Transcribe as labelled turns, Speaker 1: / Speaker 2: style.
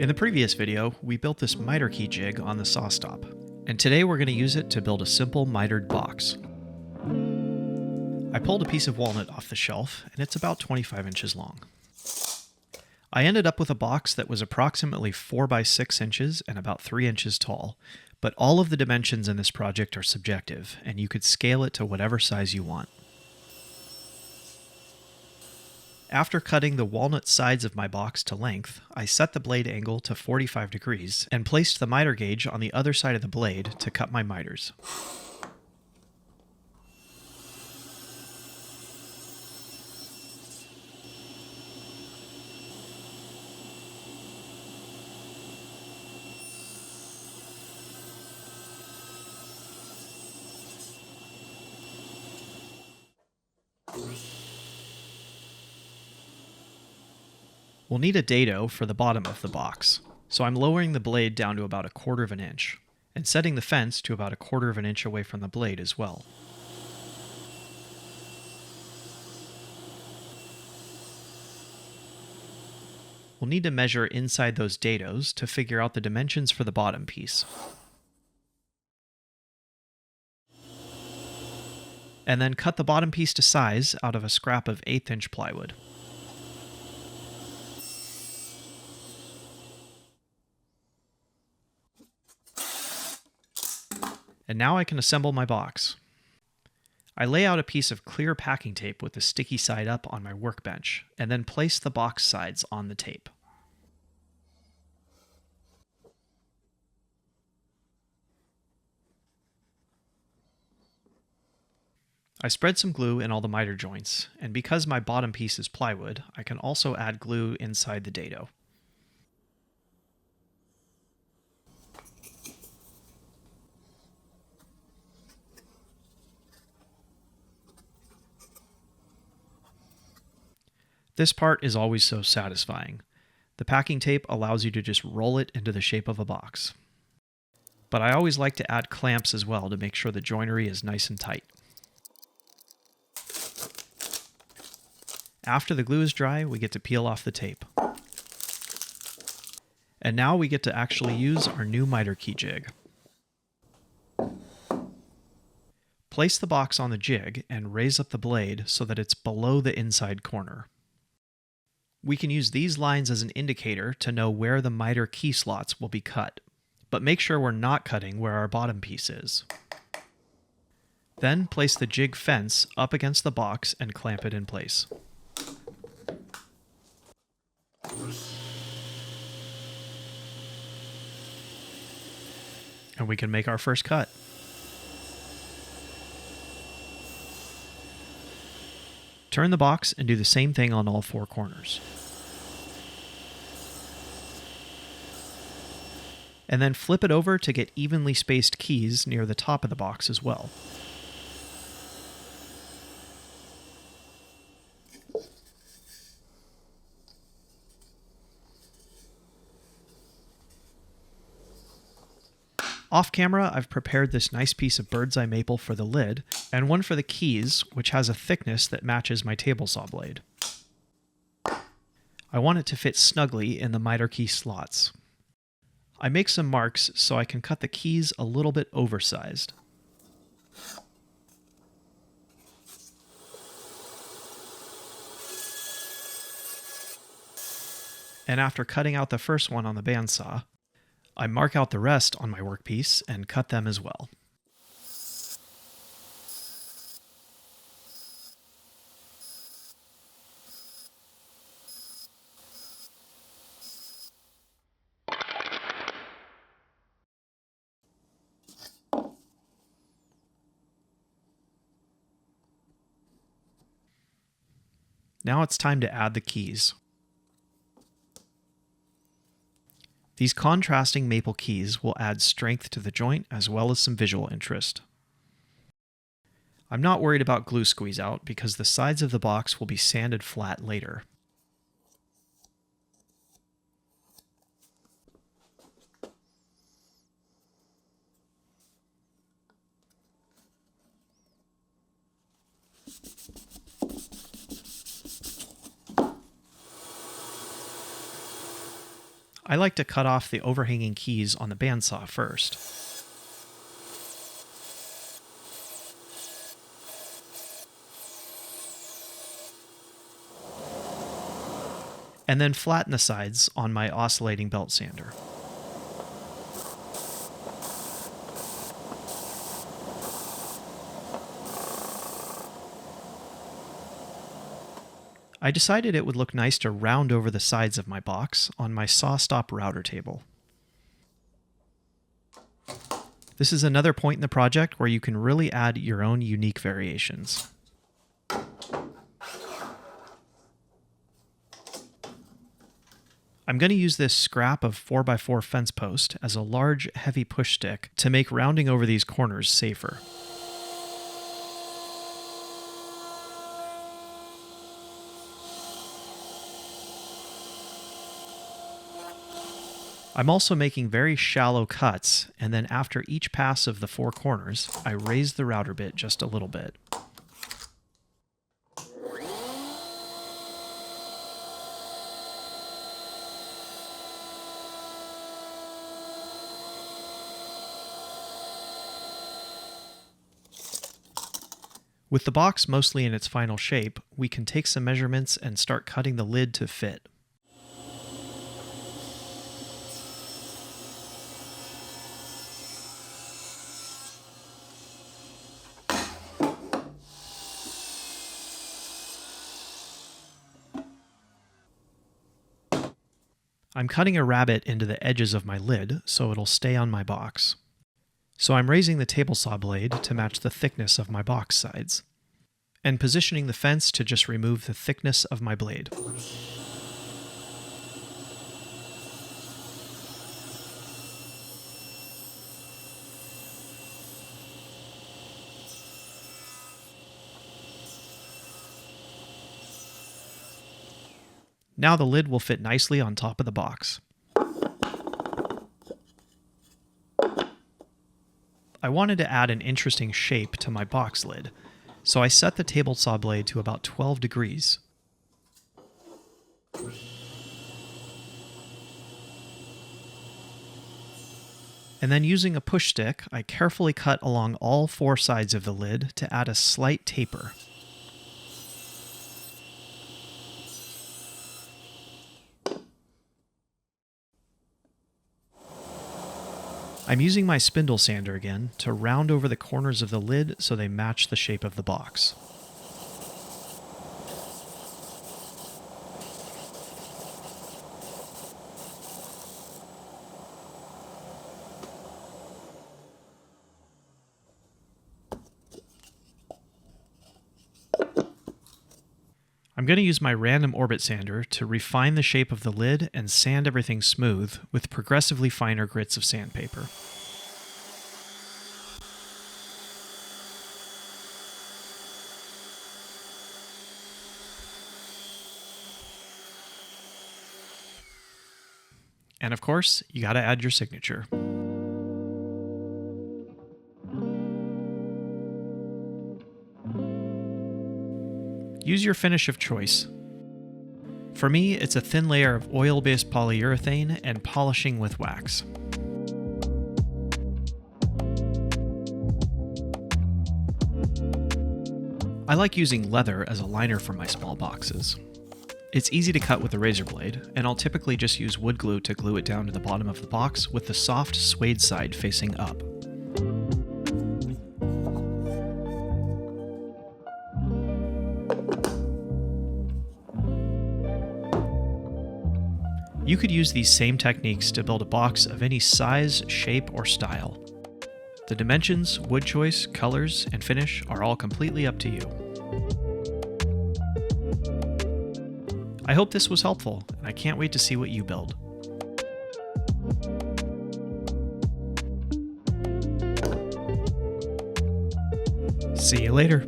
Speaker 1: In the previous video, we built this miter key jig on the SawStop, and today we're going to use it to build a simple mitered box. I pulled a piece of walnut off the shelf, and it's about 25 inches long. I ended up with a box that was approximately 4 by 6 inches and about 3 inches tall, but all of the dimensions in this project are subjective, and you could scale it to whatever size you want. After cutting the walnut sides of my box to length, I set the blade angle to 45 degrees and placed the miter gauge on the other side of the blade to cut my miters. We'll need a dado for the bottom of the box, so I'm lowering the blade down to about 1/4 of an inch, and setting the fence to about 1/4 of an inch away from the blade as well. We'll need to measure inside those dados to figure out the dimensions for the bottom piece. And then cut the bottom piece to size out of a scrap of 1/8 inch plywood. And now I can assemble my box. I lay out a piece of clear packing tape with the sticky side up on my workbench, and then place the box sides on the tape. I spread some glue in all the miter joints, and because my bottom piece is plywood, I can also add glue inside the dado. This part is always so satisfying. The packing tape allows you to just roll it into the shape of a box. But I always like to add clamps as well to make sure the joinery is nice and tight. After the glue is dry, we get to peel off the tape. And now we get to actually use our new miter key jig. Place the box on the jig and raise up the blade so that it's below the inside corner. We can use these lines as an indicator to know where the miter key slots will be cut, but make sure we're not cutting where our bottom piece is. Then place the jig fence up against the box and clamp it in place. And we can make our first cut. Turn the box and do the same thing on all 4 corners. And then flip it over to get evenly spaced keys near the top of the box as well. Off camera, I've prepared this nice piece of bird's eye maple for the lid, and one for the keys, which has a thickness that matches my table saw blade. I want it to fit snugly in the miter key slots. I make some marks so I can cut the keys a little bit oversized. And after cutting out the first one on the bandsaw, I mark out the rest on my workpiece and cut them as well. Now it's time to add the keys. These contrasting maple keys will add strength to the joint as well as some visual interest. I'm not worried about glue squeeze out because the sides of the box will be sanded flat later. I like to cut off the overhanging keys on the bandsaw first. And then flatten the sides on my oscillating belt sander. I decided it would look nice to round over the sides of my box on my SawStop router table. This is another point in the project where you can really add your own unique variations. I'm going to use this scrap of 4x4 fence post as a large, heavy push stick to make rounding over these corners safer. I'm also making very shallow cuts, and then after each pass of the 4 corners, I raise the router bit just a little bit. With the box mostly in its final shape, we can take some measurements and start cutting the lid to fit. I'm cutting a rabbet into the edges of my lid so it'll stay on my box. So I'm raising the table saw blade to match the thickness of my box sides, and positioning the fence to just remove the thickness of my blade. Now the lid will fit nicely on top of the box. I wanted to add an interesting shape to my box lid, so I set the table saw blade to about 12 degrees. And then using a push stick, I carefully cut along all 4 sides of the lid to add a slight taper. I'm using my spindle sander again to round over the corners of the lid so they match the shape of the box. I'm going to use my random orbit sander to refine the shape of the lid and sand everything smooth with progressively finer grits of sandpaper. And of course, you got to add your signature. Use your finish of choice. For me, it's a thin layer of oil-based polyurethane and polishing with wax. I like using leather as a liner for my small boxes. It's easy to cut with a razor blade, and I'll typically just use wood glue to glue it down to the bottom of the box with the soft suede side facing up. You could use these same techniques to build a box of any size, shape, or style. The dimensions, wood choice, colors, and finish are all completely up to you. I hope this was helpful, and I can't wait to see what you build. See you later.